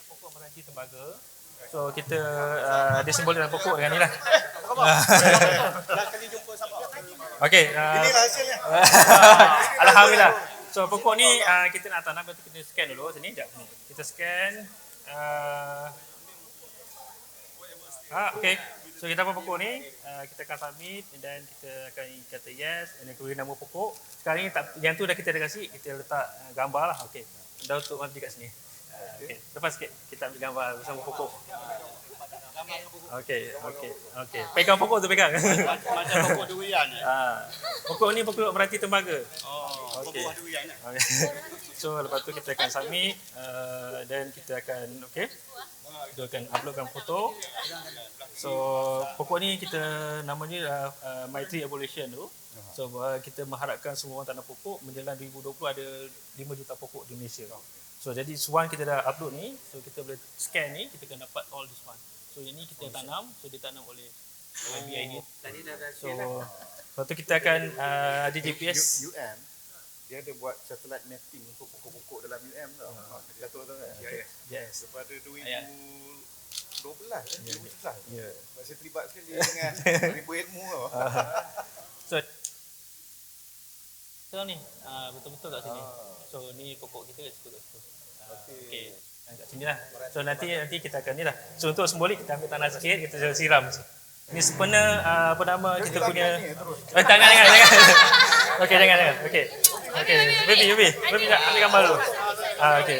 Pokok meranti tembaga. So kita ada simbol dalam pokok dengan ni lah. Okey. Ini hasilnya. Alhamdulillah. So pokok ni kita nak tanam, lepas tu kita scan dulu sini. Sekejap. Kita scan. Okey. So kita dapat pokok ni, kita akan submit dan kita akan kata yes dan beri nama pokok. Sekarang ni yang tu dah kita dah kasih, kita letak gambar lah. Okey. Dah untuk nanti kat sini. Okey. Lepas sikit kita ambil gambar bersama pokok. Okey. Pegang pokok tu pegang. Macam pokok durian. Pokok ni pokok meranti tembaga. Pokok durian. So lepas tu kita akan submit dan kita akan kita akan uploadkan foto. So pokok ni kita namanya My Tree Evolution tu. So kita mengharapkan semua orang tanam pokok menjelang 2020 ada 5 juta pokok di Malaysia. So jadi one kita dah upload ni, so kita boleh scan ni, kita akan dapat all this one. So yang ni kita tanam, so ditanam oleh YBI ni. Tadi dah So lepas tu kita akan ada GPS. UM dia ada buat satellite mapping untuk pokok-pokok dalam UM tau. Jatuh tu kan? Yes. Daripada 2012 2011. Ya. Saya terlibat sekali dengan ribu ilmu tau. So ni betul-betul kat sini. So ni pokok kita kat situ. Okey. Kat sini lah. So nanti kita akan ni lah. So untuk simbolik kita ambil tanah sikit, kita siram. Ni sempena apa nama kita punya jangan. Okey jangan. Okey. Baby tak ambil gambar dulu. Okey.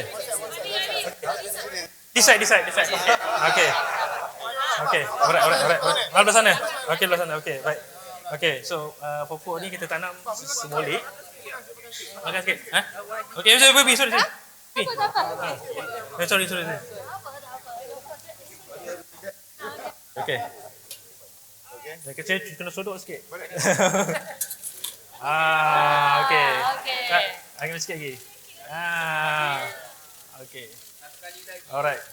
This side. Okey. Alright. Belah sana. Okey belah sana. Okey, baik. Okey, so pokok ni kita tanam simbolik. Makan sikit. Okey, baby, sorry. Sorry. Okey. Dah kecil kena sodok sikit. Okey. Angin sikit lagi. Okey. Alright.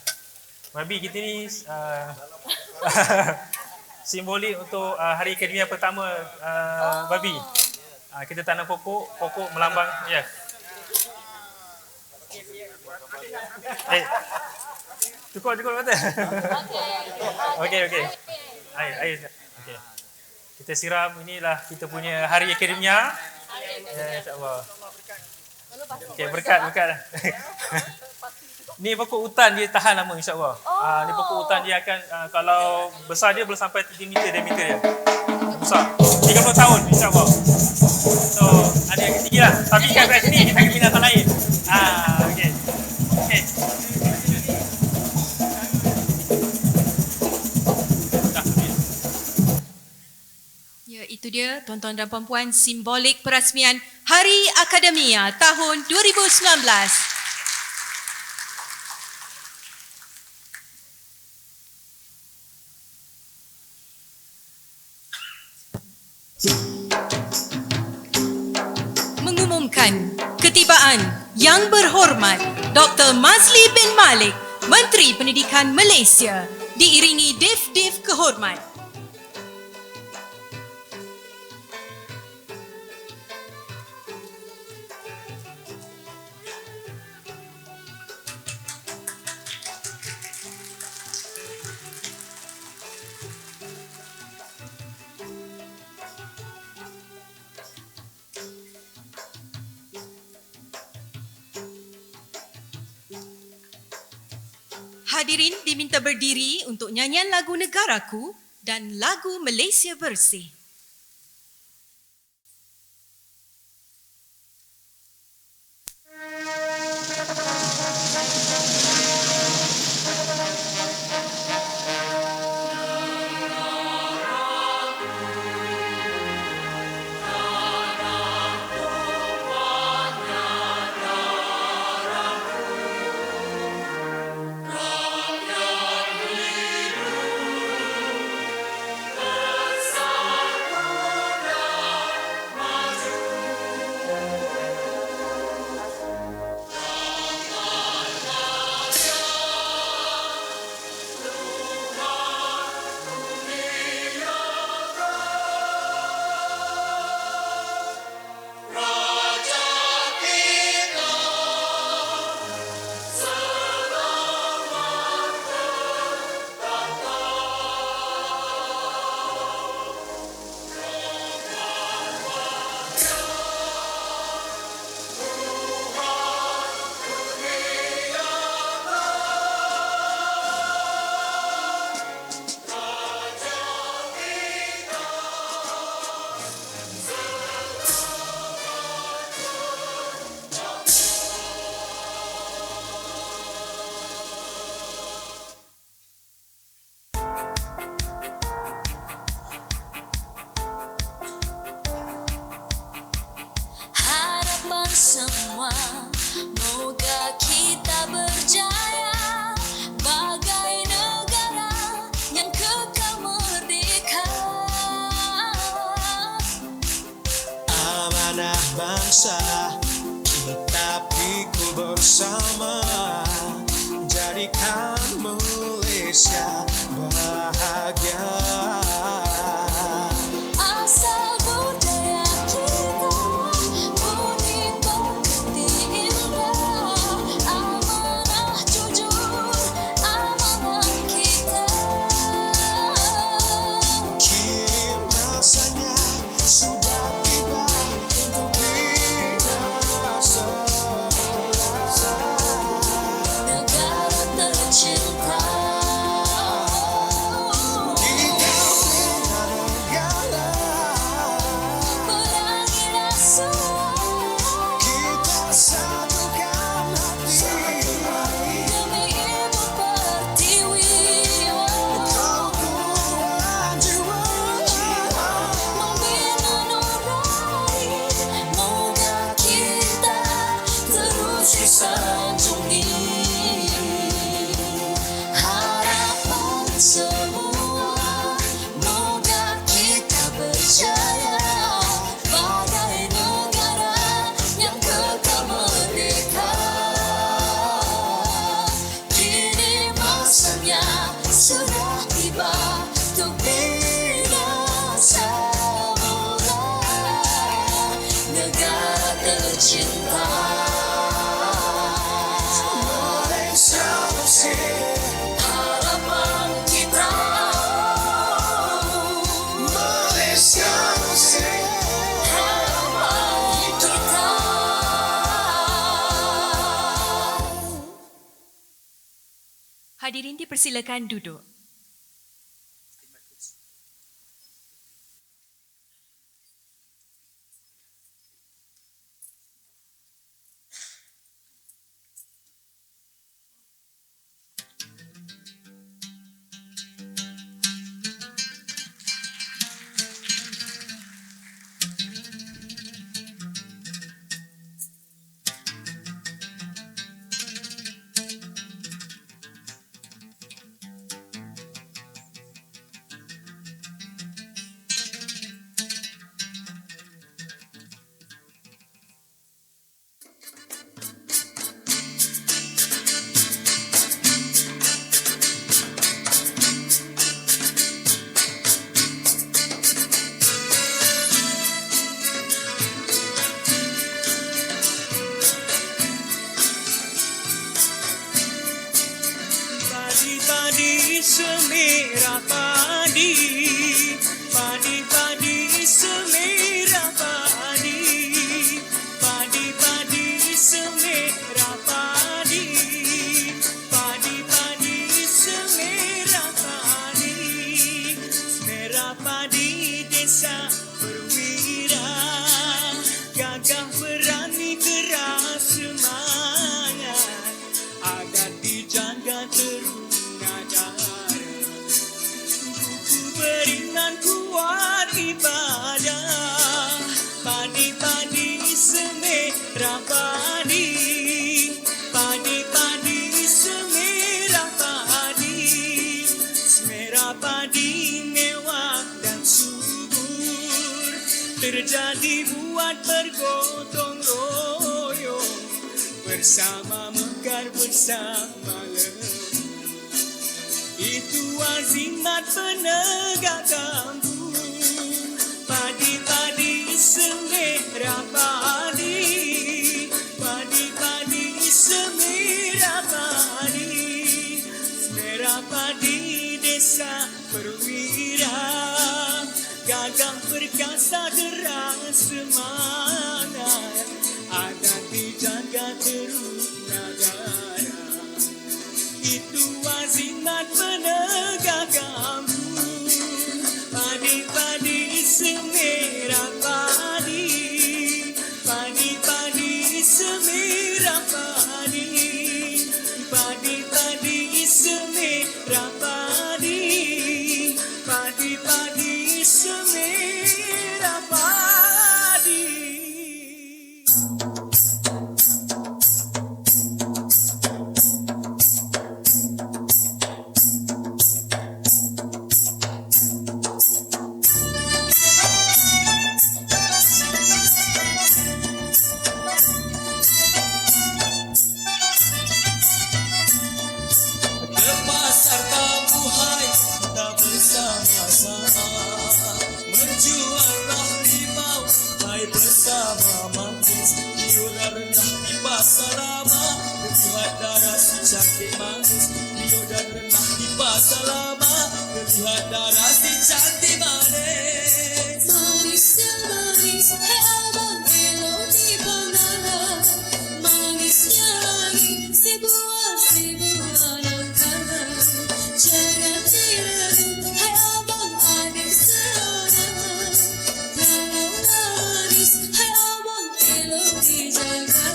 Babi kita ni simbolik untuk hari akademia pertama babi. Kita tanam pokok melambang ya. Cukup kata. Okey. Air. Okey. Kita siram, inilah kita punya hari akademia. Insya-Allah. Okey, berkat. Ni pokok hutan dia tahan lama insya-Allah. Ni pokok hutan dia akan kalau besar dia boleh sampai 3 meter diameter dia. Besar. 30 tahun insya-Allah. So ada yang tinggi lah. Tapi kat sini kita akan pindah tanah lain. Okey. Ya, itu dia tuan-tuan dan puan-puan simbolik perasmian Hari Akademia tahun 2019. Mengumumkan ketibaan Yang Berhormat Dr. Mazli bin Malik, Menteri Pendidikan Malaysia, diiringi div-div kehormat. Hadirin diminta berdiri untuk nyanyian lagu Negaraku dan lagu Malaysia Bersih. Semua, moga kita berjaya bagai negara yang kekal merdeka. Amanah bangsa kita pikul bersama, jadikan Malaysia bahagia. Asal budaya kita budi pekerti indah, amanah jujur amanah kita. Kini masanya sudah tiba untuk kita Negara tercinta, perangi rasuah kita satukan hati. demi ibu pertiwi. Kau Tuhan jiwa, Membina nurani, moga kita terus disanjungi. Harapan semua, moga kita berjaya bagai negara yang kekal merdeka. Kini masanya sudah tiba untuk bina semula negara tercinta. Malaysia bersih, Harapan kita, Malaysia bersih. harapan kita. Hadirin dipersilakan duduk. terjadi buat bergotong royong, bersama mekar bersama lemah. Itu azimat penegak kampung, padi-padi semerah padi, padi-padi semerah padi, merah padi desa perwira, gagah perkasa deras semangat, adat dijaga terus negara. Itu azimat penegak kampung, padi-padi semerah padi, padi-padi semerah padi, padi-padi semerah padi, padi-padi semerah padi. Lepas harta buhai kita bersama-sama, menjual rimau hai bersama manggis, biola rendah di pasar lama, terlihat darah si cantik manis. Biola rendah di pasar lama, terlihat darah si cantik manis. Manis yang manis, hai abang elok dipandang. Manisnya lagi sebuah nangka. Jangan diragu, hai abang adik seorang. Kalau manis, hai abang elok dijaga.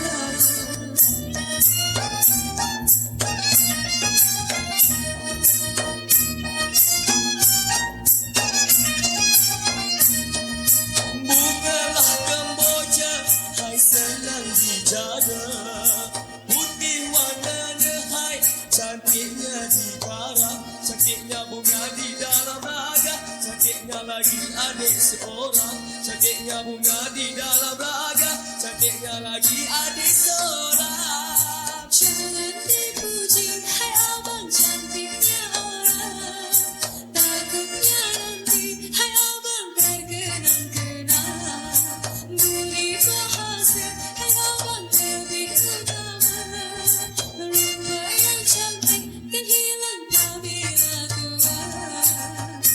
Bungalah kemboja, hai senang dijaga. Putih warnanya, hai cantiknya dikarang. Cantiknya bunga di dalam raga, cantiknya lagi adik seorang. Cantiknya bunga di dalam raga, cantiknya lagi adik seorang. Jangan dipuji, hai abang cantiknya orang. Takutnya nanti, hai abang terkenang-kenang. Budi bahasa, hai abang lebih utama. Rupa yang cantik kan hilang apabila kuat.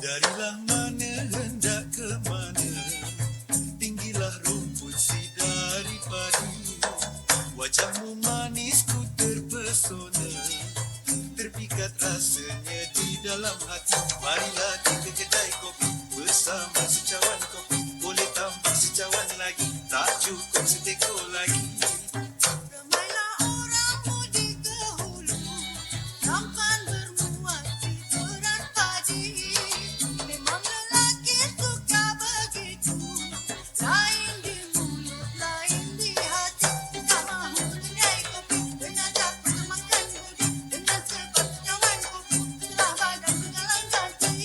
Darilah mana hendak ke mana, tinggilah rumput si dari padi. Wajahmu manis ku terpesona, terpikat rasanya di dalam hati. Marilah kita kedai kopi bersama secawan kopi. Boleh tambah secawan lagi, tak cukup seteko lagi. Ramailah orang mudik ke hulu, sampan bermuat di koran padi. Memang lelaki suka begitu, lain di mulut, lain di hati. Tak mahu kedai kopi, dengan dapat makan budi, dengan sebab kawan kopi, telah badan berjalan kaki.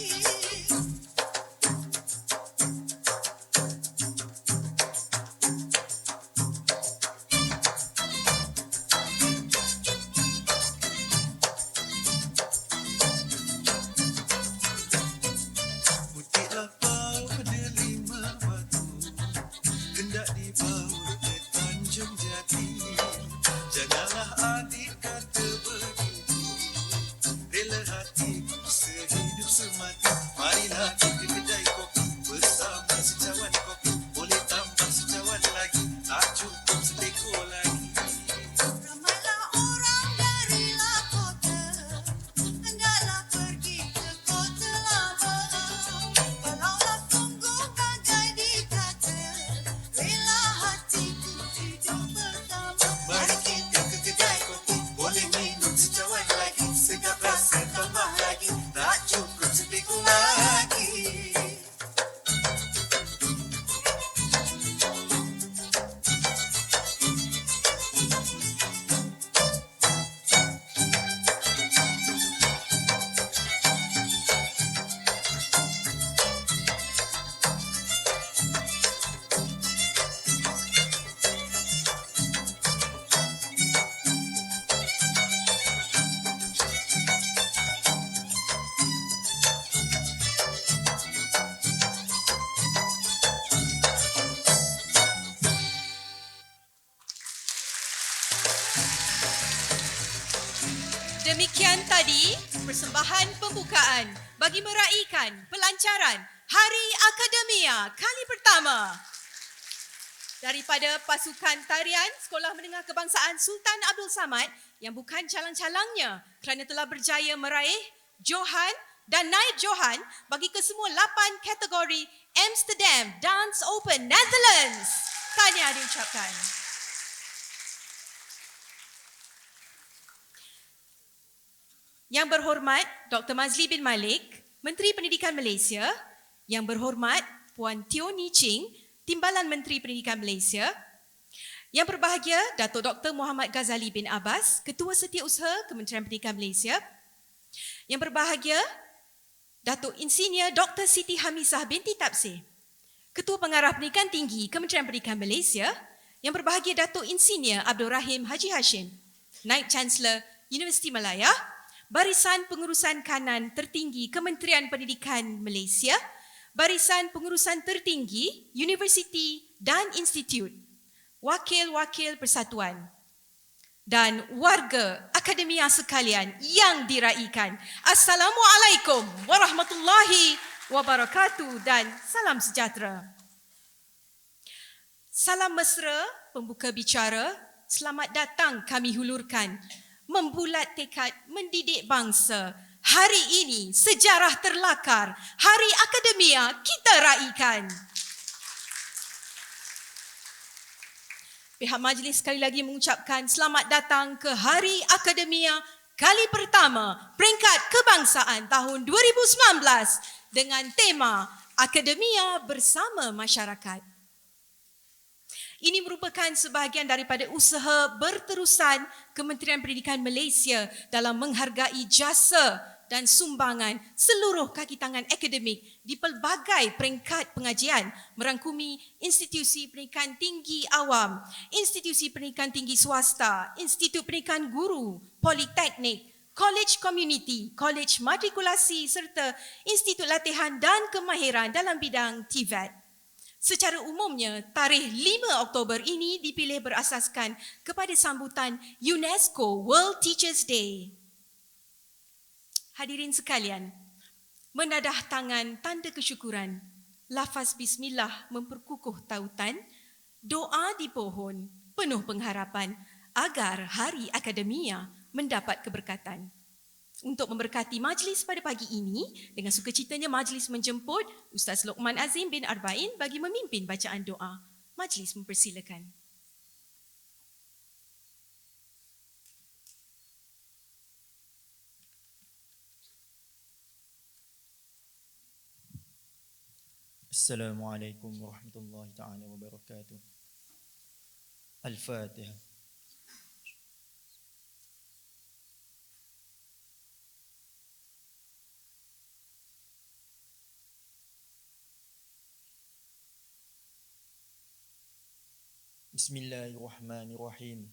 Sekian tadi persembahan pembukaan bagi meraihkan pelancaran Hari Akademia kali pertama daripada pasukan tarian Sekolah Menengah Kebangsaan Sultan Abdul Samad yang bukan calang-calangnya kerana telah berjaya meraih Johan dan naib Johan bagi kesemua 8 kategori Amsterdam Dance Open Netherlands. Tahniah diucapkan. Yang berhormat Dr. Mazli bin Malik, Menteri Pendidikan Malaysia. Yang berhormat Puan Teo Ni Ching, Timbalan Menteri Pendidikan Malaysia. Yang berbahagia Datuk Dr. Muhammad Ghazali bin Abbas, Ketua Setiausaha Kementerian Pendidikan Malaysia. Yang berbahagia Datuk Insinyur Dr. Siti Hamisah binti Tapsir, Ketua Pengarah Pendidikan Tinggi Kementerian Pendidikan Malaysia. Yang berbahagia Datuk Insinyur Abdul Rahim Haji Hashim, Naib Chancellor Universiti Malaya. Barisan Pengurusan Kanan Tertinggi Kementerian Pendidikan Malaysia. Barisan Pengurusan Tertinggi Universiti dan Institut, wakil-wakil persatuan dan warga akademia sekalian yang diraikan. Assalamualaikum warahmatullahi wabarakatuh dan salam sejahtera. Salam mesra pembuka bicara, selamat datang kami hulurkan. Membulat tekad mendidik bangsa. Hari ini sejarah terlakar, Hari Akademia kita raikan. Pihak majlis sekali lagi mengucapkan selamat datang ke Hari Akademia kali pertama peringkat kebangsaan tahun 2019 dengan tema Akademia Bersama Masyarakat. Ini merupakan sebahagian daripada usaha berterusan Kementerian Pendidikan Malaysia dalam menghargai jasa dan sumbangan seluruh kaki tangan akademik di pelbagai peringkat pengajian merangkumi institusi pendidikan tinggi awam, institusi pendidikan tinggi swasta, institut pendidikan guru, politeknik, college community, college matrikulasi serta institut latihan dan kemahiran dalam bidang TVET. Secara umumnya, tarikh 5 Oktober ini dipilih berasaskan kepada sambutan UNESCO World Teachers Day. Hadirin sekalian, menadah tangan tanda kesyukuran, lafaz bismillah memperkukuh tautan, doa di pohon penuh pengharapan agar Hari Akademia mendapat keberkatan. Untuk memberkati majlis pada pagi ini, dengan sukacitanya majlis menjemput Ustaz Luqman Azim bin Arba'in bagi memimpin bacaan doa. Majlis mempersilakan. Assalamualaikum warahmatullahi taala wabarakatuh. Al-Fatihah. Bismillahirrahmanirrahim.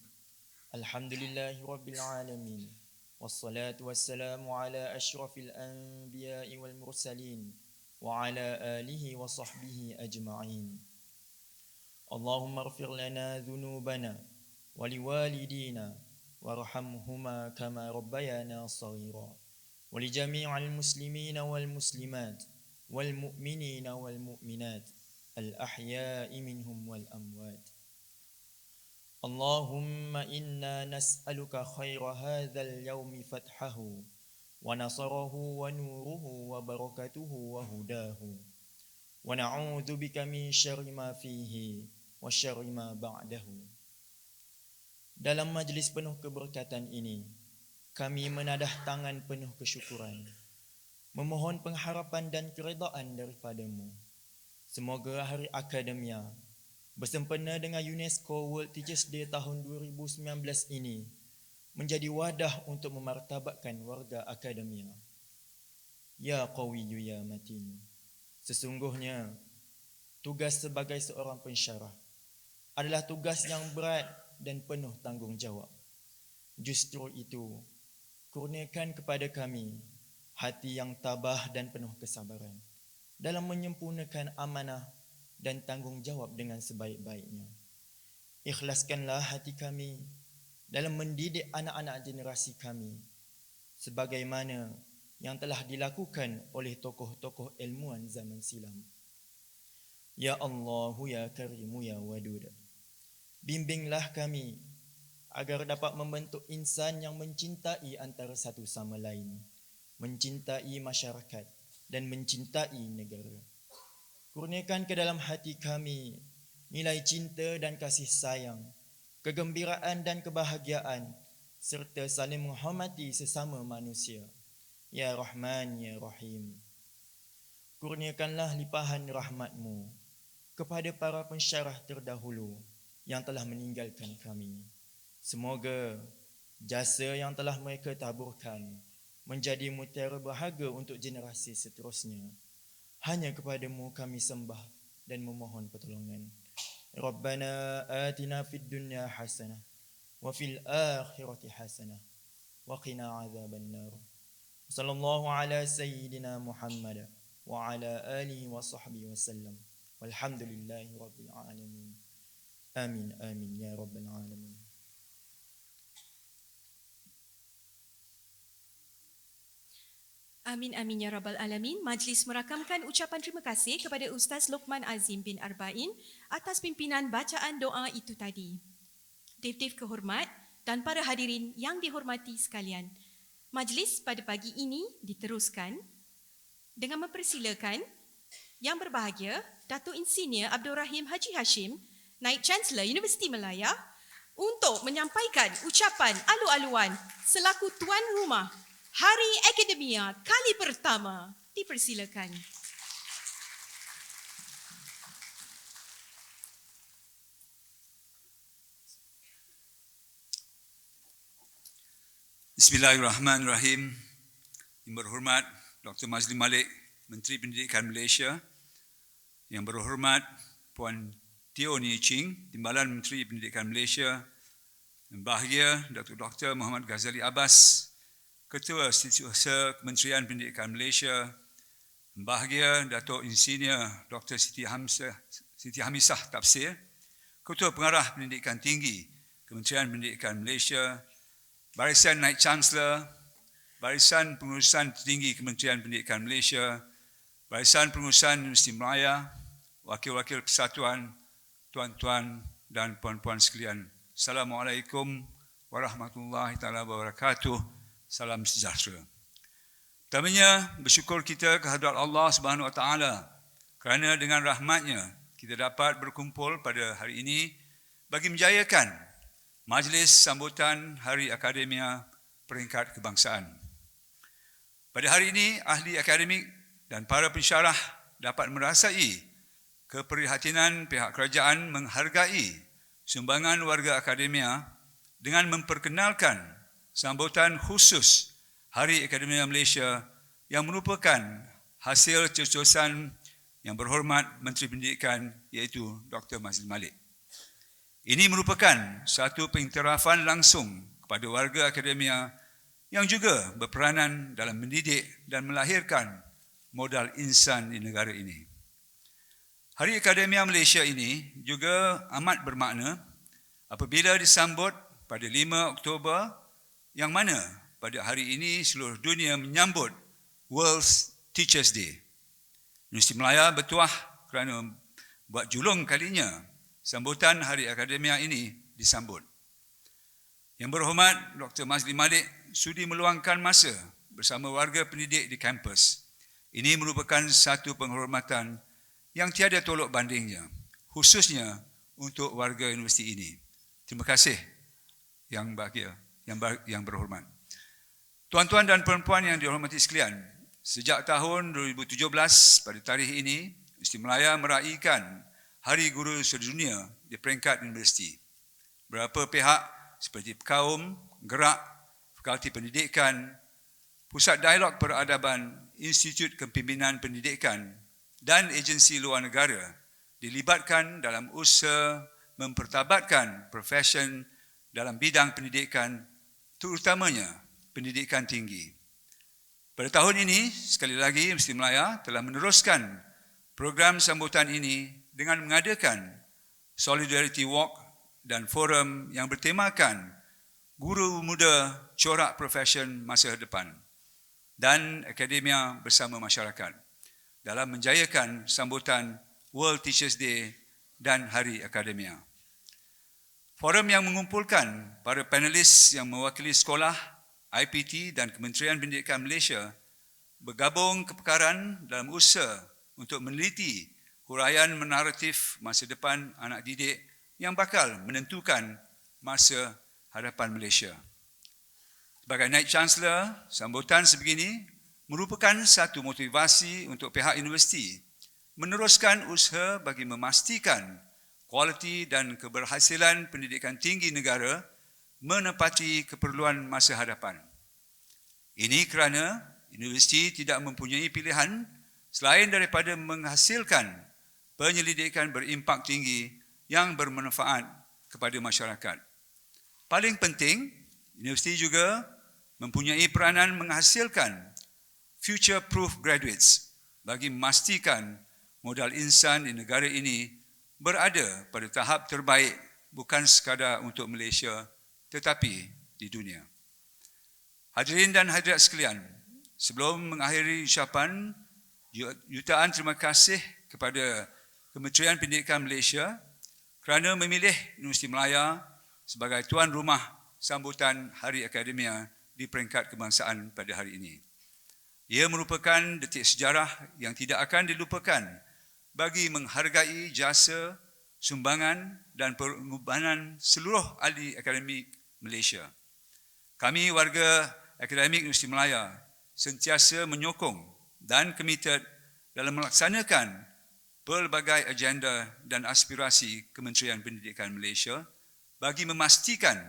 Alhamdulillahi rabbil alamin. Wassalatu wassalamu ala asyrafil anbiya'i wal mursalin wa ala alihi wa sahbihi ajma'in. Allahumma ighfir lana dhunubana wa liwalidina warhamhuma kama rabbayana shaghira wa li jami'il muslimina wal muslimat wal mu'minina wal mu'minat al ahya'i minhum wal amwat. Allahumma inna nas'aluka khaira hadzal yaumi fathahu wa nasarahu wa nuruhu wa barakatuhu wa hudahu wa na'udzu bika min syarri ma fihi wa syarri ma ba'dahu. Dalam majlis penuh keberkatan ini, kami menadah tangan penuh kesyukuran, memohon pengharapan dan keredaan daripadamu. Semoga Hari Akademia bersempena dengan UNESCO World Teachers Day tahun 2019 ini menjadi wadah untuk memartabatkan warga akademia. Ya Qawiyyu ya Matin. Sesungguhnya tugas sebagai seorang pensyarah adalah tugas yang berat dan penuh tanggungjawab. Justru itu, kurniakan kepada kami hati yang tabah dan penuh kesabaran dalam menyempurnakan amanah dan tanggungjawab dengan sebaik-baiknya. Ikhlaskanlah hati kami dalam mendidik anak-anak generasi kami sebagaimana yang telah dilakukan oleh tokoh-tokoh ilmuwan zaman silam. Ya Allahu ya Karimu ya Wadud, bimbinglah kami agar dapat membentuk insan yang mencintai antara satu sama lain, mencintai masyarakat dan mencintai negara. Kurniakan ke dalam hati kami nilai cinta dan kasih sayang, kegembiraan dan kebahagiaan, serta saling menghormati sesama manusia. Ya Rahman, Ya Rahim. Kurniakanlah limpahan rahmat-Mu kepada para pensyarah terdahulu yang telah meninggalkan kami. Semoga jasa yang telah mereka taburkan menjadi mutiara berharga untuk generasi seterusnya. Hanya kepadamu kami sembah dan memohon pertolongan. Rabbana atina fid dunya hasanah wa fil akhirati hasanah wa qina adzaban nar. Sallallahu ala sayyidina Muhammad wa ala alihi wa sahbihi wasallam. Walhamdulillahi rabbil alamin. Amin amin ya rabbal alamin. Amin amin ya rabbal alamin. Majlis merakamkan ucapan terima kasih kepada Ustaz Luqman Azim bin Arba'in atas pimpinan bacaan doa itu tadi. Dev-dev kehormat dan para hadirin yang dihormati sekalian. Majlis pada pagi ini diteruskan dengan mempersilakan yang berbahagia Datuk Insinyur Abdul Rahim Haji Hashim, Naib Chancellor Universiti Malaya, untuk menyampaikan ucapan alu-aluan selaku tuan rumah Hari Akademia kali pertama. Dipersilakan. Bismillahirrahmanirrahim. Yang berhormat Dr. Mazli Malik, Menteri Pendidikan Malaysia. Yang berhormat Puan Teo Nii Ching, Timbalan Menteri Pendidikan Malaysia. Yang bahagia Dr. Muhammad Ghazali Abbas, Ketua Setiausaha Kementerian Pendidikan Malaysia. Yang bahagia Datuk Insinyur Dr. Siti Hamisah Tafsir, Ketua Pengarah Pendidikan Tinggi Kementerian Pendidikan Malaysia. Barisan Naib Chancellor, Barisan Pengurusan Tertinggi Kementerian Pendidikan Malaysia, Barisan Pengurusan Universiti Malaya, Wakil-wakil Persatuan, tuan-tuan dan puan-puan sekalian. Assalamualaikum warahmatullahi taala wabarakatuh. Salam sejahtera. Pertamanya, bersyukur kita kehadrat Allah Subhanahu Wa Taala kerana dengan rahmat-Nya kita dapat berkumpul pada hari ini bagi menjayakan Majlis Sambutan Hari Akademia Peringkat Kebangsaan. Pada hari ini, ahli akademik dan para pensyarah dapat merasai keprihatinan pihak kerajaan menghargai sumbangan warga akademia dengan memperkenalkan sambutan khusus Hari Akademia Malaysia yang merupakan hasil cetusan Yang Berhormat Menteri Pendidikan iaitu Dr. Mazli Malik. Ini merupakan satu pengiktirafan langsung kepada warga akademia yang juga berperanan dalam mendidik dan melahirkan modal insan di negara ini. Hari Akademia Malaysia ini juga amat bermakna apabila disambut pada 5 Oktober yang mana pada hari ini seluruh dunia menyambut World Teachers Day. Universiti Malaya bertuah kerana buat julung kalinya sambutan Hari Akademia ini disambut. Yang berhormat Dr. Mazli Malik sudi meluangkan masa bersama warga pendidik di kampus. Ini merupakan satu penghormatan yang tiada tolok bandingnya, khususnya untuk warga universiti ini. Terima kasih yang bahagia, yang berhormat. Tuan-tuan dan puan-puan yang dihormati sekalian, sejak tahun 2017 pada tarikh ini, Universiti Malaya meraihkan Hari Guru Sedunia di peringkat universiti. Beberapa pihak seperti Kaum, Gerak, Fakulti Pendidikan, Pusat Dialog Peradaban, Institut Kepimpinan Pendidikan dan agensi luar negara dilibatkan dalam usaha mempertabatkan profesion dalam bidang pendidikan, terutamanya pendidikan tinggi. Pada tahun ini, sekali lagi Universiti Malaya telah meneruskan program sambutan ini dengan mengadakan Solidarity Walk dan forum yang bertemakan guru muda corak profesion masa depan dan akademia bersama masyarakat dalam menjayakan sambutan World Teachers Day dan Hari Akademia. Forum yang mengumpulkan para panelis yang mewakili sekolah, IPT dan Kementerian Pendidikan Malaysia bergabung kepekaran dalam usaha untuk meneliti huraian naratif masa depan anak didik yang bakal menentukan masa hadapan Malaysia. Sebagai Naib Chancellor, sambutan sebegini merupakan satu motivasi untuk pihak universiti meneruskan usaha bagi memastikan kualiti dan keberhasilan pendidikan tinggi negara menepati keperluan masa hadapan. Ini kerana universiti tidak mempunyai pilihan selain daripada menghasilkan penyelidikan berimpak tinggi yang bermanfaat kepada masyarakat. Paling penting, universiti juga mempunyai peranan menghasilkan future-proof graduates bagi memastikan modal insan di negara ini berada pada tahap terbaik bukan sekadar untuk Malaysia tetapi di dunia. Hadirin dan hadirat sekalian, sebelum mengakhiri ucapan, jutaan terima kasih kepada Kementerian Pendidikan Malaysia kerana memilih Universiti Melaya sebagai tuan rumah sambutan Hari Akademia di peringkat kebangsaan pada hari ini. Ia merupakan detik sejarah yang tidak akan dilupakan bagi menghargai jasa, sumbangan dan pengorbanan seluruh ahli akademik Malaysia. Kami warga akademik Universiti Melaya sentiasa menyokong dan komited dalam melaksanakan pelbagai agenda dan aspirasi Kementerian Pendidikan Malaysia bagi memastikan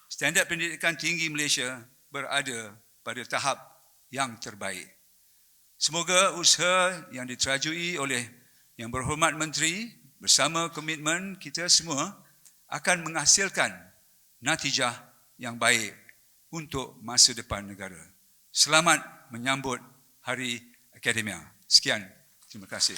standard pendidikan tinggi Malaysia berada pada tahap yang terbaik. Semoga usaha yang diterajui oleh Yang Berhormat Menteri bersama komitmen kita semua akan menghasilkan natijah yang baik untuk masa depan negara. Selamat menyambut Hari Akademia. Sekian, terima kasih.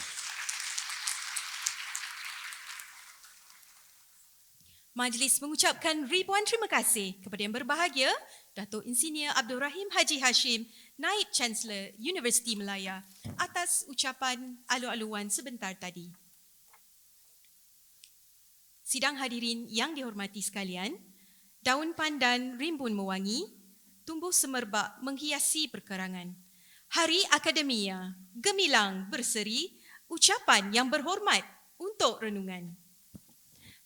Majlis mengucapkan ribuan terima kasih kepada yang berbahagia Datuk Insinyur Abdul Rahim Haji Hashim, Naib Chancellor Universiti Melaya atas ucapan alu-aluan sebentar tadi. Sidang hadirin yang dihormati sekalian, daun pandan rimbun mewangi, tumbuh semerbak menghiasi perkarangan. Hari Akademia, gemilang berseri, ucapan yang berhormat untuk renungan.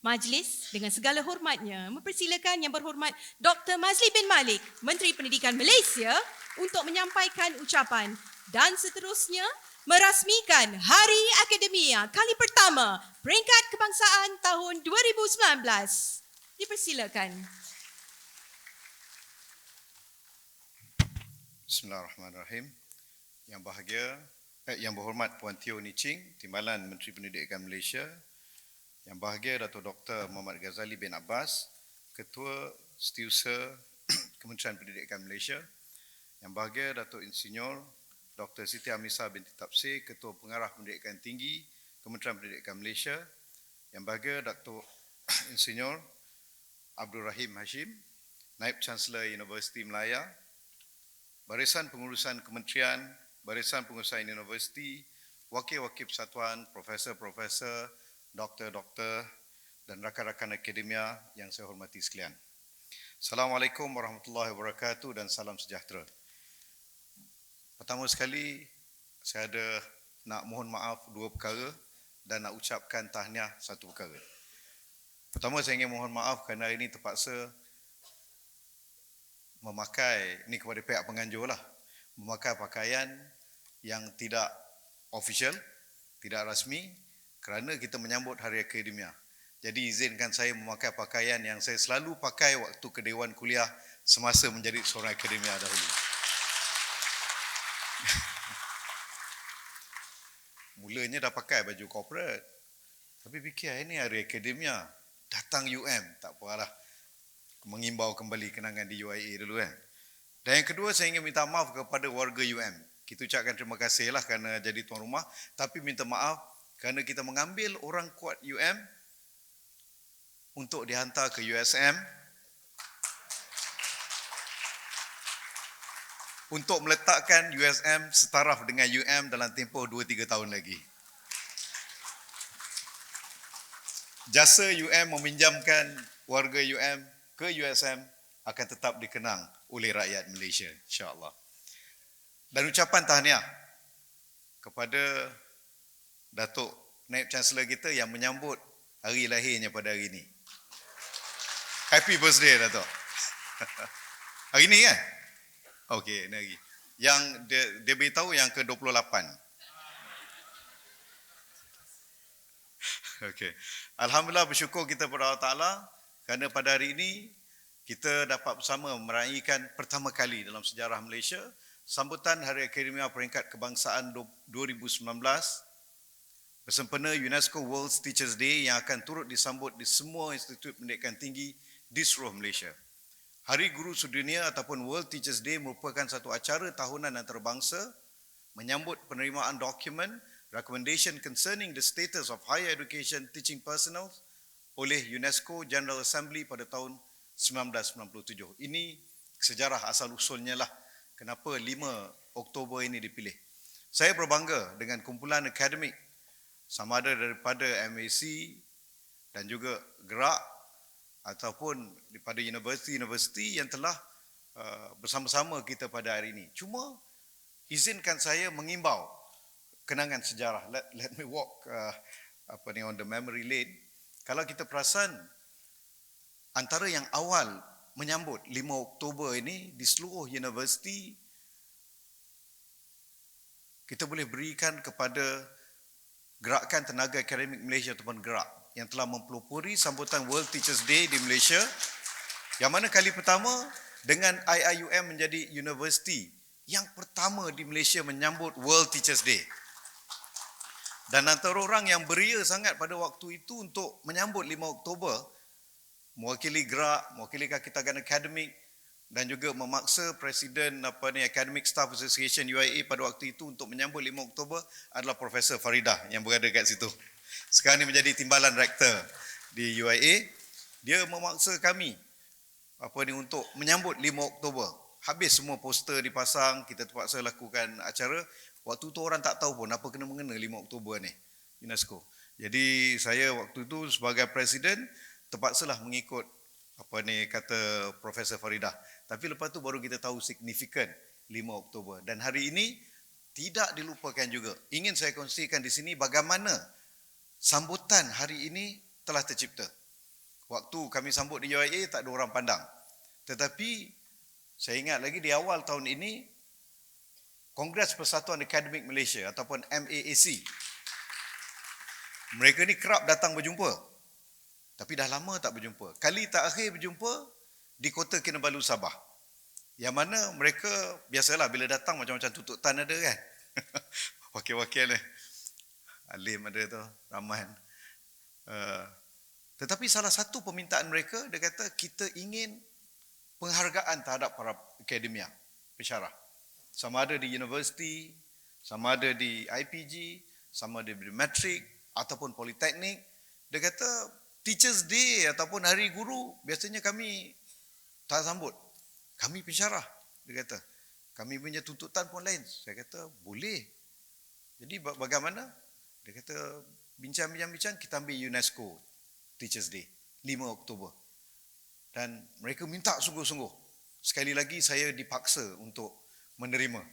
Majlis dengan segala hormatnya mempersilakan Yang Berhormat Dr. Mazli bin Malik, Menteri Pendidikan Malaysia untuk menyampaikan ucapan dan seterusnya merasmikan Hari Akademia kali pertama peringkat kebangsaan tahun 2019. Dipersilakan. Bismillahirrahmanirrahim. Yang Berhormat Puan Teo Ni Ching, Timbalan Menteri Pendidikan Malaysia. Yang bahagia Dato' Dr. Muhammad Ghazali bin Abbas, Ketua Setiausaha Kementerian Pendidikan Malaysia. Yang bahagia Dato' Insinyur Dr. Siti Amisa binti Tapsir, Ketua Pengarah Pendidikan Tinggi Kementerian Pendidikan Malaysia. Yang bahagia Dato' Insinyur Abdul Rahim Hashim, Naib Chancellor Universiti Melaya. Barisan Pengurusan Kementerian, Barisan Pengurusan Universiti, Wakil-wakil Persatuan, Profesor-profesor, Doktor-doktor dan rakan-rakan akademia yang saya hormati sekalian. Assalamualaikum warahmatullahi wabarakatuh dan salam sejahtera. Pertama sekali, saya ada nak mohon maaf dua perkara dan nak ucapkan tahniah satu perkara. Pertama, saya ingin mohon maaf kerana hari ini terpaksa memakai, ini kepada pihak penganjur lah, memakai pakaian yang tidak official, tidak rasmi, kerana kita menyambut Hari Akademia. Jadi izinkan saya memakai pakaian yang saya selalu pakai waktu ke Dewan Kuliah semasa menjadi seorang akademia dahulu. Mulanya dah pakai baju corporate. Tapi fikir ini Hari Akademia, datang UM, tak apalah. Mengimbau kembali kenangan di UIA dulu kan. Dan yang kedua, saya ingin minta maaf kepada warga UM. Kita ucapkan terima kasih lah kerana jadi tuan rumah. Tapi minta maaf kerana kita mengambil orang kuat UM untuk dihantar ke USM. untuk meletakkan USM setaraf dengan UM dalam tempoh 2-3 tahun lagi. Jasa UM meminjamkan warga UM ke USM akan tetap dikenang oleh rakyat Malaysia, insya-Allah. Dan ucapan tahniah kepada Datuk Naib Chancellor kita yang menyambut hari lahirnya pada hari ini. Happy birthday, Datuk. Hari ini kan? Okey, ini hari. Yang dia beritahu yang ke-28. Okey. Alhamdulillah, bersyukur kita kepada Allah Ta'ala kerana pada hari ini kita dapat bersama meraihkan pertama kali dalam sejarah Malaysia sambutan Hari Akademia Peringkat Kebangsaan 2019 bersempena UNESCO World Teachers Day yang akan turut disambut di semua institut pendidikan tinggi di seluruh Malaysia. Hari Guru Sedunia ataupun World Teachers Day merupakan satu acara tahunan antarabangsa menyambut penerimaan dokumen Recommendation Concerning the Status of Higher Education Teaching Personnel oleh UNESCO General Assembly pada tahun 1997. Ini sejarah asal-usulnya lah kenapa 5 Oktober ini dipilih. Saya berbangga dengan kumpulan akademik sama ada daripada MAC dan juga gerak ataupun daripada universiti-universiti yang telah bersama-sama kita pada hari ini. Cuma izinkan saya mengimbau kenangan sejarah. Let me walk on the memory lane. Kalau kita perasan antara yang awal menyambut 5 Oktober ini di seluruh universiti, kita boleh berikan kepada Gerakan Tenaga Akademik Malaysia ataupun gerak yang telah mempelopori sambutan World Teachers Day di Malaysia, yang mana kali pertama dengan IIUM menjadi universiti yang pertama di Malaysia menyambut World Teachers Day. Dan antara orang yang beria sangat pada waktu itu untuk menyambut 5 Oktober, mewakili gerak, mewakili Kakitagan Akademik dan juga memaksa Presiden Academic Staff Association UIA pada waktu itu untuk menyambut 5 Oktober adalah Profesor Faridah yang berada kat situ. Sekarang ini menjadi timbalan rektor di UIA. Dia memaksa kami untuk menyambut 5 Oktober. Habis semua poster dipasang, kita terpaksa lakukan acara. Waktu tu orang tak tahu pun apa kena-mengena 5 Oktober ni, UNESCO. Jadi saya waktu itu sebagai presiden terpaksalah mengikut kata Profesor Faridah. Tapi lepas tu baru kita tahu signifikan 5 Oktober. Dan hari ini tidak dilupakan juga. Ingin saya kongsikan di sini bagaimana sambutan hari ini telah tercipta. Waktu kami sambut di UIA tak ada orang pandang. Tetapi saya ingat lagi di awal tahun ini Kongres Persatuan Akademik Malaysia ataupun MAAC, mereka ni kerap datang berjumpa. Tapi dah lama tak berjumpa. Kali terakhir berjumpa di Kota Kinabalu, Sabah. Yang mana mereka biasalah bila datang macam-macam tututan ada kan. Wakil-wakil ni. Alim ada tu, Rahman. Tetapi salah satu permintaan mereka, dia kata kita ingin penghargaan terhadap para akademia pensyarah. Sama ada di universiti, sama ada di IPG, sama ada di matrik ataupun politeknik. Dia kata Teachers Day ataupun Hari Guru biasanya kami tak sambut. Kami pensyarah, dia kata. Kami punya tuntutan pun lain. Saya kata boleh. Jadi bagaimana? Dia kata bincang-bincang kita ambil UNESCO Teachers Day 5 Oktober. Dan mereka minta sungguh-sungguh. Sekali lagi saya dipaksa untuk menerima.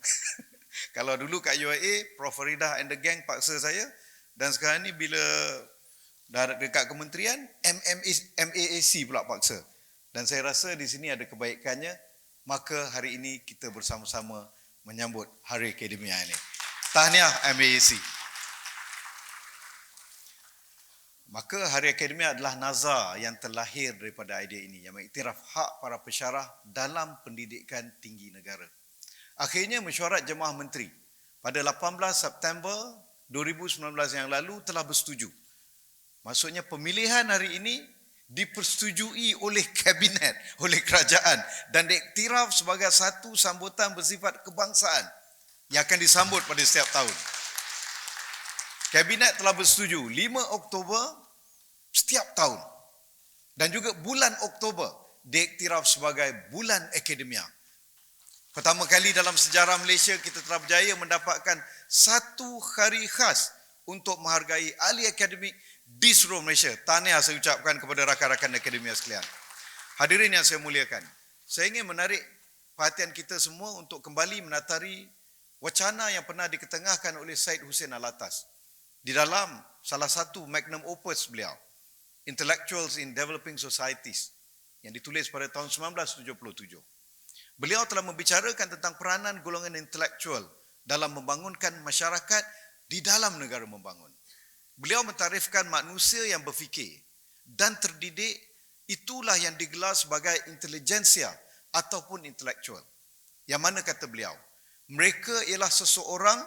Kalau dulu kat UIA, Prof. Faridah and the gang paksa saya, dan sekarang ni bila dah dekat kementerian, MAAC pula paksa. Dan saya rasa di sini ada kebaikannya, maka hari ini kita bersama-sama menyambut Hari Akademia ini. Tahniah MAAC. Maka Hari Akademia adalah nazar yang terlahir daripada idea ini, yang mengiktiraf hak para pensyarah dalam pendidikan tinggi negara. Akhirnya mesyuarat Jemaah Menteri pada 18 September 2019 yang lalu telah bersetuju. Maksudnya pemilihan hari ini dipersetujui oleh Kabinet, oleh kerajaan dan diiktiraf sebagai satu sambutan bersifat kebangsaan yang akan disambut pada setiap tahun. Kabinet telah bersetuju 5 Oktober setiap tahun. Dan juga bulan Oktober diiktiraf sebagai bulan akademia. Pertama kali dalam sejarah Malaysia kita telah berjaya mendapatkan satu hari khas untuk menghargai ahli akademik di seluruh Malaysia. Tahniah saya ucapkan kepada rakan-rakan akademia sekalian. Hadirin yang saya muliakan, saya ingin menarik perhatian kita semua untuk kembali menatari wacana yang pernah diketengahkan oleh Syed Hussein Alatas di dalam salah satu magnum opus beliau, Intellectuals in Developing Societies, yang ditulis pada tahun 1977. Beliau telah membicarakan tentang peranan golongan intelektual dalam membangunkan masyarakat di dalam negara membangun. Beliau mentarifkan manusia yang berfikir dan terdidik itulah yang digelar sebagai intelijensia ataupun intelektual. Yang mana kata beliau, mereka ialah seseorang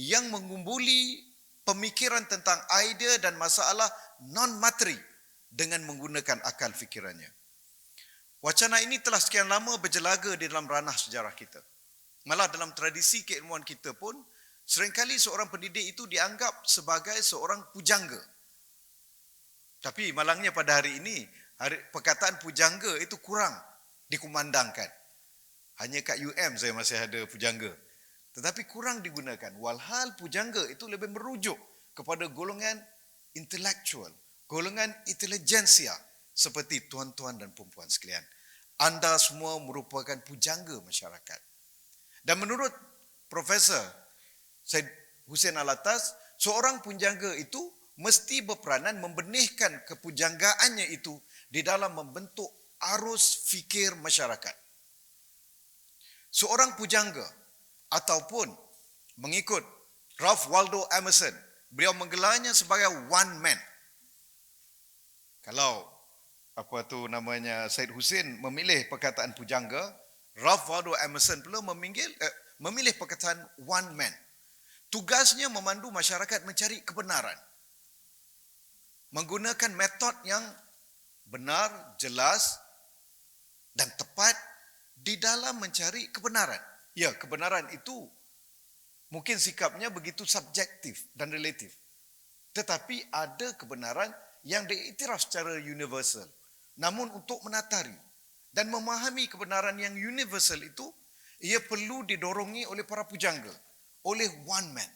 yang mengumpuli pemikiran tentang idea dan masalah non-materi dengan menggunakan akal fikirannya. Wacana ini telah sekian lama berjelaga di dalam ranah sejarah kita. Malah dalam tradisi keilmuan kita pun, seringkali seorang pendidik itu dianggap sebagai seorang pujangga. Tapi malangnya pada hari ini, perkataan pujangga itu kurang dikumandangkan. Hanya kat UM saya masih ada pujangga. Tetapi kurang digunakan. Walhal pujangga itu lebih merujuk kepada golongan intelektual, golongan intelijensia, seperti tuan-tuan dan perempuan sekalian. Anda semua merupakan pujangga masyarakat. Dan menurut Profesor Syed Hussein Alatas, seorang pujangga itu mesti berperanan membenihkan kepujanggaannya itu di dalam membentuk arus fikir masyarakat. Seorang pujangga ataupun mengikut Ralph Waldo Emerson, beliau menggelarnya sebagai one man. Kalau Syed Hussein memilih perkataan pujangga, Ralph Waldo Emerson pula memilih perkataan one man. Tugasnya memandu masyarakat mencari kebenaran. Menggunakan metod yang benar, jelas dan tepat di dalam mencari kebenaran. Ya, kebenaran itu mungkin sikapnya begitu subjektif dan relatif. Tetapi ada kebenaran yang diiktiraf secara universal. Namun untuk menatari dan memahami kebenaran yang universal itu, ia perlu didorongi oleh para pujangga, oleh one man,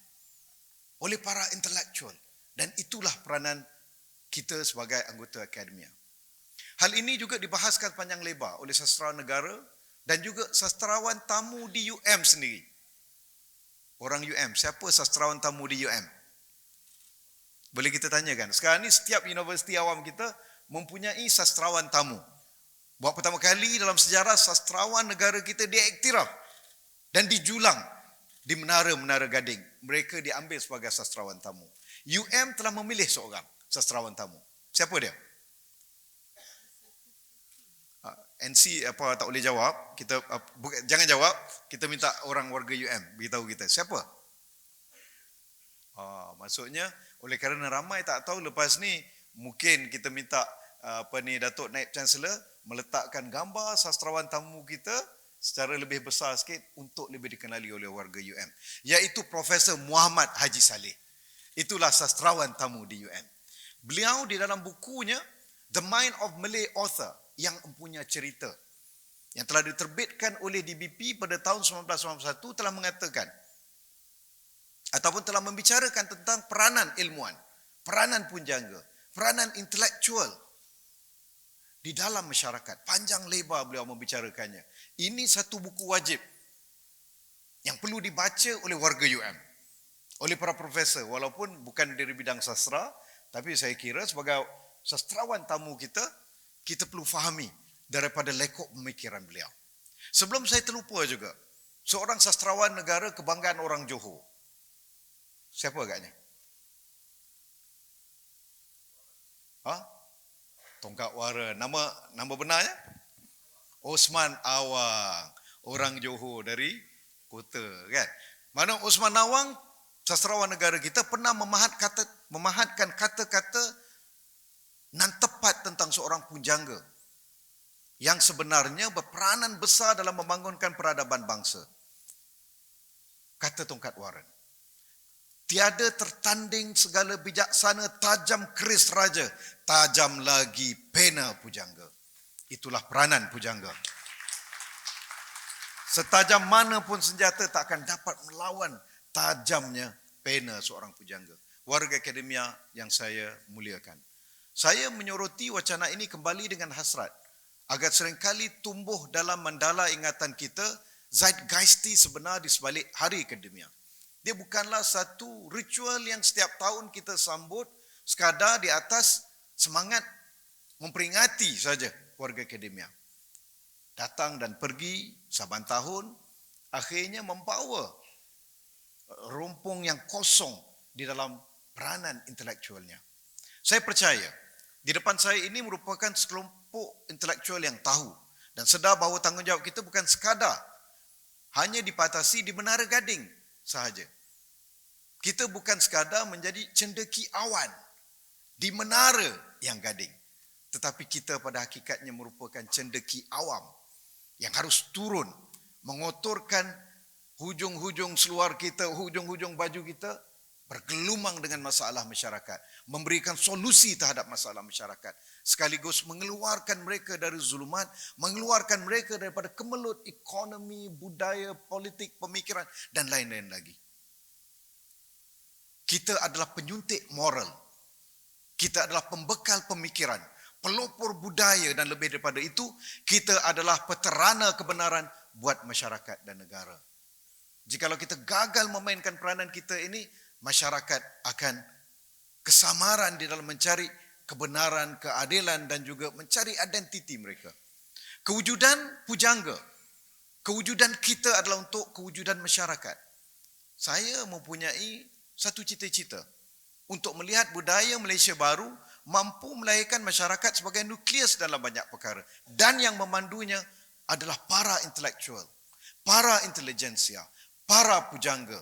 oleh para intelektual. Dan itulah peranan kita sebagai anggota akademia. Hal ini juga dibahaskan panjang lebar oleh sastrawan negara dan juga sastrawan tamu di UM sendiri. Orang UM, siapa sastrawan tamu di UM? Boleh kita tanyakan. Sekarang ni setiap universiti awam kita mempunyai sastrawan tamu. Buat pertama kali dalam sejarah sastrawan negara kita diiktiraf dan dijulang di menara-menara Gading. Mereka diambil sebagai sastrawan tamu. UM telah memilih seorang sastrawan tamu. Siapa dia? NC tak boleh jawab. Jangan jawab. Kita minta orang warga UM beritahu kita. Siapa? Maksudnya oleh kerana ramai tak tahu, lepas ni mungkin kita minta Datuk Naib Chancellor meletakkan gambar sastrawan tamu kita secara lebih besar sikit untuk lebih dikenali oleh warga UM, iaitu Profesor Muhammad Haji Saleh. Itulah sastrawan tamu di UM. Beliau di dalam bukunya The Mind of Malay Author yang mempunyai cerita yang telah diterbitkan oleh DBP pada tahun 1991 telah mengatakan ataupun telah membicarakan tentang peranan ilmuwan, peranan pujangga, peranan intelektual di dalam masyarakat. Panjang lebar beliau membicarakannya. Ini satu buku wajib yang perlu dibaca oleh warga UM, oleh para profesor, walaupun bukan dari bidang sastra, tapi saya kira sebagai sastrawan tamu kita, kita perlu fahami daripada lekuk pemikiran beliau. Sebelum saya terlupa juga, seorang sastrawan negara kebanggaan orang Johor. Siapa agaknya? Tongkat Wara. Nama benarnya? Osman Awang. Orang Johor dari kota, kan? Mana Osman Awang, sastrawan negara kita, pernah memahatkan kata-kata nan tepat tentang seorang pujangga yang sebenarnya berperanan besar dalam membangunkan peradaban bangsa. Kata Tongkat Waran, tiada tertanding segala bijaksana tajam keris raja, tajam lagi pena pujangga. Itulah peranan pujangga. Setajam mana pun senjata tak akan dapat melawan tajamnya pena seorang pujangga. Warga akademia yang saya muliakan. Saya menyoroti wacana ini kembali dengan hasrat agar seringkali tumbuh dalam mandala ingatan kita zeitgeisti sebenar di sebalik Hari Akademia. Dia bukanlah satu ritual yang setiap tahun kita sambut sekadar di atas semangat memperingati saja warga akademia. Datang dan pergi saban tahun, akhirnya membawa rumpung yang kosong di dalam peranan intelektualnya. Saya percaya, di depan saya ini merupakan sekelompok intelektual yang tahu dan sedar bahawa tanggungjawab kita bukan sekadar hanya dipatasi di Menara Gading sahaja. Kita bukan sekadar menjadi cendeki awan di menara yang gading. Tetapi kita pada hakikatnya merupakan cendeki awam yang harus turun, mengotorkan hujung-hujung seluar kita, hujung-hujung baju kita, bergelumang dengan masalah masyarakat, memberikan solusi terhadap masalah masyarakat, sekaligus mengeluarkan mereka dari zulumat, mengeluarkan mereka daripada kemelut ekonomi, budaya, politik, pemikiran dan lain-lain lagi. Kita adalah penyuntik moral. Kita adalah pembekal pemikiran, pelopor budaya dan lebih daripada itu, kita adalah peterana kebenaran buat masyarakat dan negara. Jikalau kita gagal memainkan peranan kita ini, masyarakat akan kesamaran di dalam mencari kebenaran, keadilan dan juga mencari identiti mereka. Kewujudan pujangga, kewujudan kita adalah untuk kewujudan masyarakat. Saya mempunyai satu cita-cita untuk melihat budaya Malaysia baru mampu melahirkan masyarakat sebagai nukleus dalam banyak perkara. Dan yang memandunya adalah para intelektual, para intelijensia, para pujangga,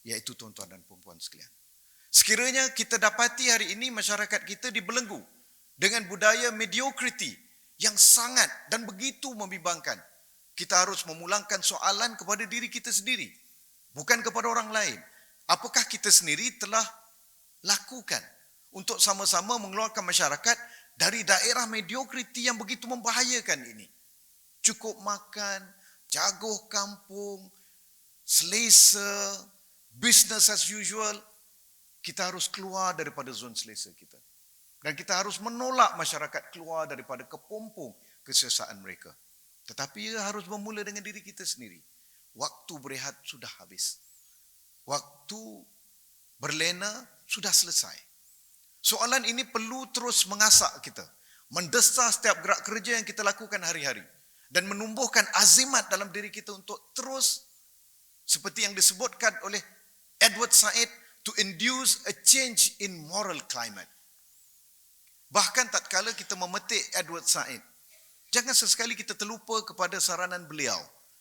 iaitu tuan-tuan dan puan-puan sekalian. Sekiranya kita dapati hari ini masyarakat kita dibelenggu dengan budaya mediocrity yang sangat dan begitu membimbangkan, kita harus memulangkan soalan kepada diri kita sendiri, bukan kepada orang lain. Apakah kita sendiri telah lakukan untuk sama-sama mengeluarkan masyarakat dari daerah mediocrity yang begitu membahayakan ini? Cukup makan, jaguh kampung, selesa, business as usual. Kita harus keluar daripada zon selesa kita. Dan kita harus menolak masyarakat keluar daripada kepompong kesesaan mereka. Tetapi ia harus bermula dengan diri kita sendiri. Waktu berehat sudah habis. Waktu berlena sudah selesai. Soalan ini perlu terus mengasak kita, mendesah setiap gerak kerja yang kita lakukan hari-hari dan menumbuhkan azimat dalam diri kita untuk terus, seperti yang disebutkan oleh Edward Said, to induce a change in moral climate. Bahkan tatkala kita memetik Edward Said, jangan sesekali kita terlupa kepada saranan beliau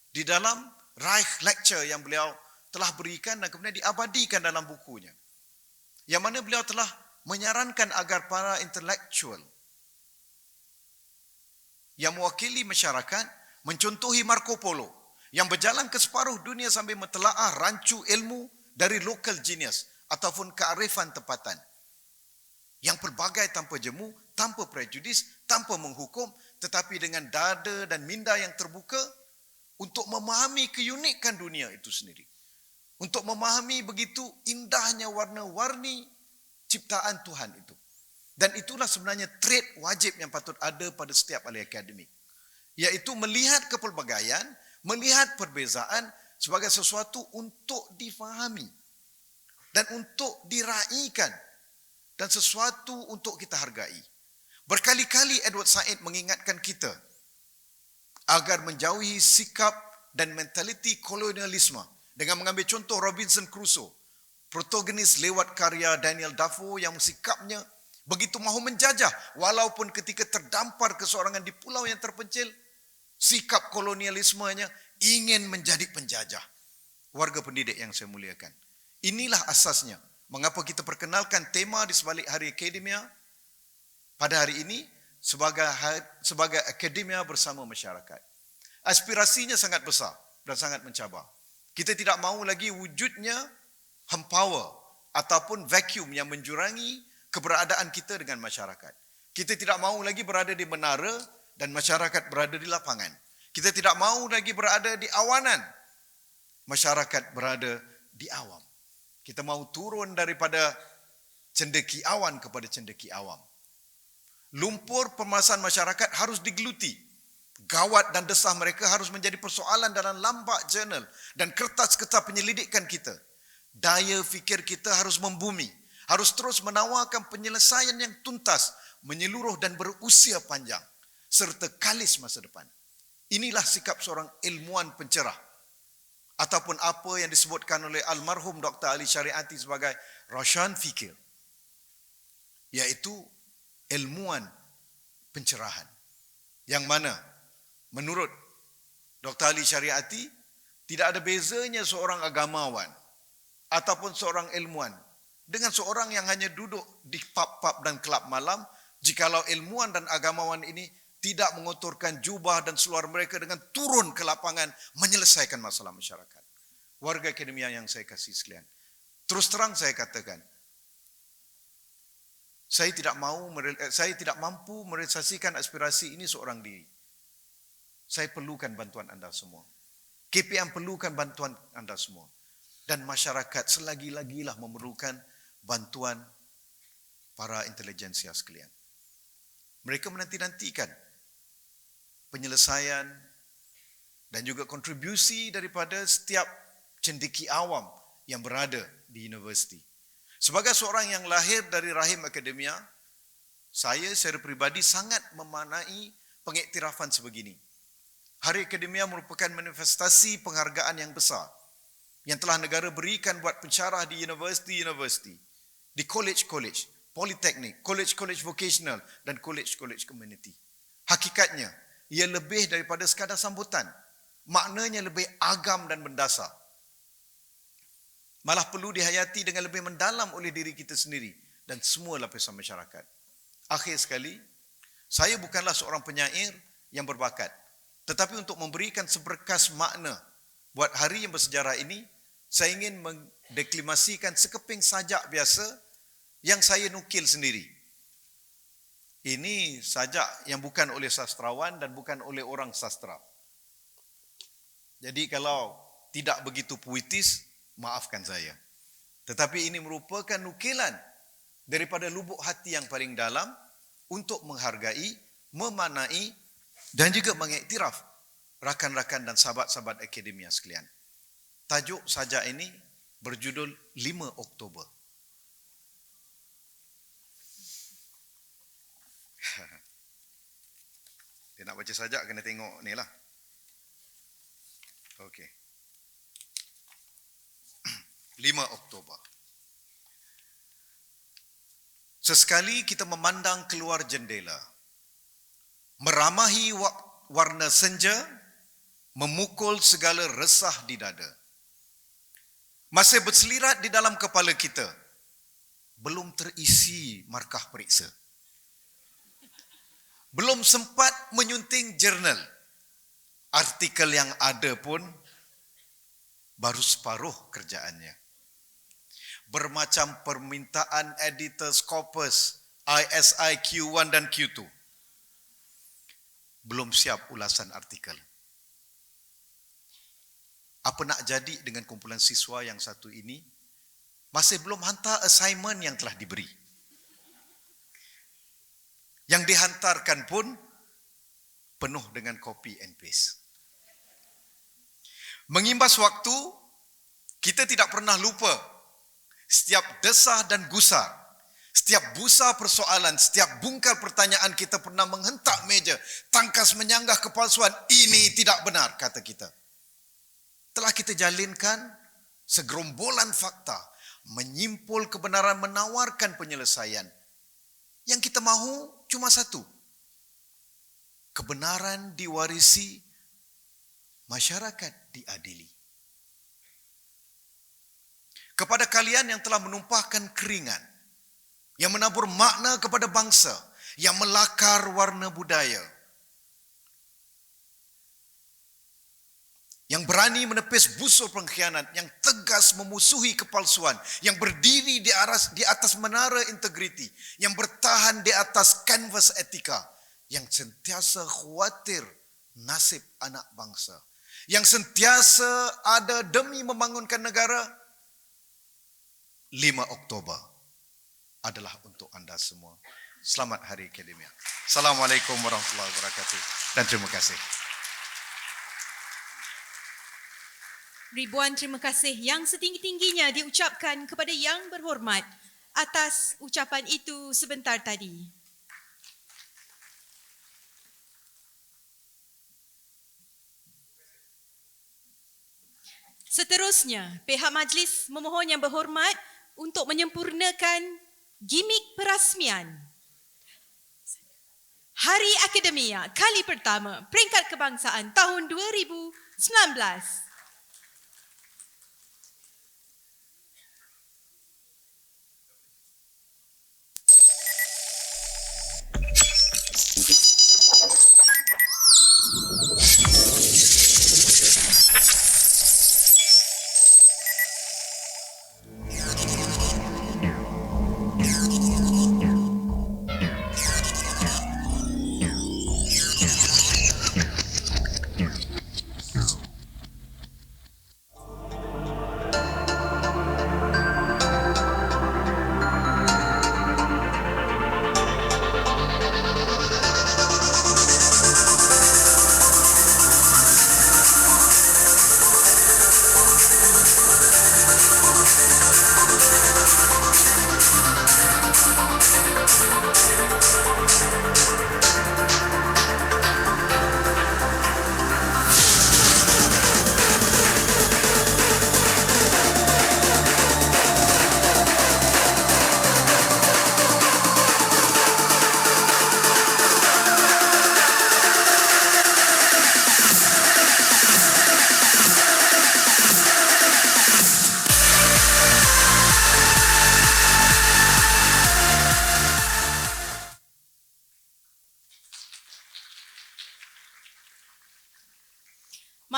di dalam Reich Lecture yang beliau telah berikan dan kemudian diabadikan dalam bukunya, yang mana beliau telah menyarankan agar para intelektual yang mewakili masyarakat mencontohi Marco Polo yang berjalan ke separuh dunia sambil mentelaah rancu ilmu dari local genius ataupun kearifan tempatan yang pelbagai tanpa jemu, tanpa prejudis, tanpa menghukum, tetapi dengan dada dan minda yang terbuka untuk memahami keunikan dunia itu sendiri. Untuk memahami begitu indahnya warna-warni ciptaan Tuhan itu. Dan itulah sebenarnya trait wajib yang patut ada pada setiap ahli akademik. Iaitu melihat kepelbagaian, melihat perbezaan sebagai sesuatu untuk difahami. Dan untuk diraikan. Dan sesuatu untuk kita hargai. Berkali-kali Edward Said mengingatkan kita agar menjauhi sikap dan mentaliti kolonialisme dengan mengambil contoh Robinson Crusoe, protagonis lewat karya Daniel Defoe yang sikapnya begitu mahu menjajah walaupun ketika terdampar keseorangan di pulau yang terpencil, sikap kolonialismenya ingin menjadi penjajah. Warga pendidik yang saya muliakan, inilah asasnya mengapa kita perkenalkan tema di sebalik Hari Akademia pada hari ini sebagai akademia bersama masyarakat. Aspirasinya sangat besar dan sangat mencabar. Kita tidak mahu lagi wujudnya hempower ataupun vacuum yang menjurangi keberadaan kita dengan masyarakat. Kita tidak mahu lagi berada di menara dan masyarakat berada di lapangan. Kita tidak mahu lagi berada di awanan. Masyarakat berada di awam. Kita mahu turun daripada cendeki awan kepada cendeki awam. Lumpur permasalahan masyarakat harus digeluti. Gawat dan desah mereka harus menjadi persoalan dalam lambak jurnal dan kertas-kertas penyelidikan kita. Daya fikir kita harus membumi, harus terus menawarkan penyelesaian yang tuntas, menyeluruh dan berusia panjang, serta kalis masa depan. Inilah sikap seorang ilmuwan pencerah, ataupun apa yang disebutkan oleh almarhum Dr. Ali Syariati sebagai Roshan Fikir, iaitu ilmuwan pencerahan. Yang mana menurut Dr. Ali Syariati tidak ada bezanya seorang agamawan ataupun seorang ilmuwan dengan seorang yang hanya duduk di pub-pub dan kelab malam, jikalau ilmuwan dan agamawan ini tidak mengotorkan jubah dan seluar mereka dengan turun ke lapangan menyelesaikan masalah masyarakat. Warga akademia yang saya kasih sekalian, terus terang saya katakan, saya tidak mampu merealisasikan aspirasi ini seorang diri. Saya perlukan bantuan anda semua. KPM perlukan bantuan anda semua. Dan masyarakat selagi-lagilah memerlukan bantuan para intelijensia sekalian. Mereka menanti-nantikan penyelesaian dan juga kontribusi daripada setiap cendeki awam yang berada di universiti. Sebagai seorang yang lahir dari rahim akademia, saya secara peribadi sangat memaknai pengiktirafan sebegini. Hari Akademia merupakan manifestasi penghargaan yang besar yang telah negara berikan buat pensyarah di universiti-universiti, di college-college, politeknik, college-college vocational dan college-college community. Hakikatnya, ia lebih daripada sekadar sambutan. Maknanya lebih agam dan mendasar. Malah perlu dihayati dengan lebih mendalam oleh diri kita sendiri dan semua lapisan masyarakat. Akhir sekali, saya bukanlah seorang penyair yang berbakat, tetapi untuk memberikan seberkas makna buat hari yang bersejarah ini, saya ingin mendeklimasikan sekeping sajak biasa yang saya nukil sendiri. Ini sajak yang bukan oleh sastrawan dan bukan oleh orang sastra. Jadi kalau tidak begitu puitis, maafkan saya. Tetapi ini merupakan nukilan daripada lubuk hati yang paling dalam untuk menghargai, memanai dan juga mengiktiraf rakan-rakan dan sahabat-sahabat akademia sekalian. Tajuk sajak ini berjudul 5 Oktober. Dia nak baca sajak kena tengok ni lah. Okey. 5 Oktober. Sesekali kita memandang keluar jendela, meramahi warna senja, memukul segala resah di dada. Masih berselirat di dalam kepala kita, belum terisi markah periksa. Belum sempat menyunting jurnal. Artikel yang ada pun baru separuh kerjaannya. Bermacam permintaan editor Scopus, ISI Q1 dan Q2. Belum siap ulasan artikel. Apa nak jadi dengan kumpulan siswa yang satu ini? Masih belum hantar assignment yang telah diberi. Yang dihantarkan pun penuh dengan copy and paste. Mengimbas waktu, kita tidak pernah lupa setiap desah dan gusar, setiap busa persoalan, setiap bungkal pertanyaan kita pernah menghentak meja, tangkas menyanggah kepalsuan, ini tidak benar, kata kita. Telah kita jalinkan segerombolan fakta, menyimpul kebenaran, menawarkan penyelesaian. Yang kita mahu cuma satu. Kebenaran diwarisi, masyarakat diadili. Kepada kalian yang telah menumpahkan keringat, yang menabur makna kepada bangsa, yang melakar warna budaya, yang berani menepis busur pengkhianat, yang tegas memusuhi kepalsuan, yang berdiri di atas menara integriti, yang bertahan di atas kanvas etika, yang sentiasa khawatir nasib anak bangsa yang sentiasa ada demi membangunkan negara, 5 Oktober adalah untuk anda semua. Selamat Hari Akademia. Assalamualaikum warahmatullahi wabarakatuh dan terima kasih. Ribuan terima kasih yang setinggi-tingginya diucapkan kepada Yang Berhormat atas ucapan itu sebentar tadi. Seterusnya, pihak majlis memohon Yang Berhormat untuk menyempurnakan gimik perasmian Hari Akademia kali pertama peringkat kebangsaan tahun 2019.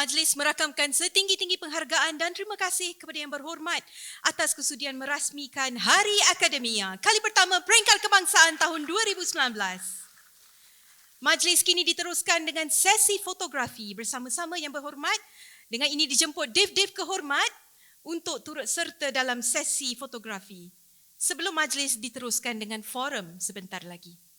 Majlis merakamkan setinggi-tinggi penghargaan dan terima kasih kepada Yang Berhormat atas kesudian merasmikan Hari Akademia kali pertama peringkat kebangsaan tahun 2019. Majlis kini diteruskan dengan sesi fotografi bersama-sama Yang Berhormat. Dengan ini dijemput div-div kehormat untuk turut serta dalam sesi fotografi. Sebelum majlis diteruskan dengan forum sebentar lagi.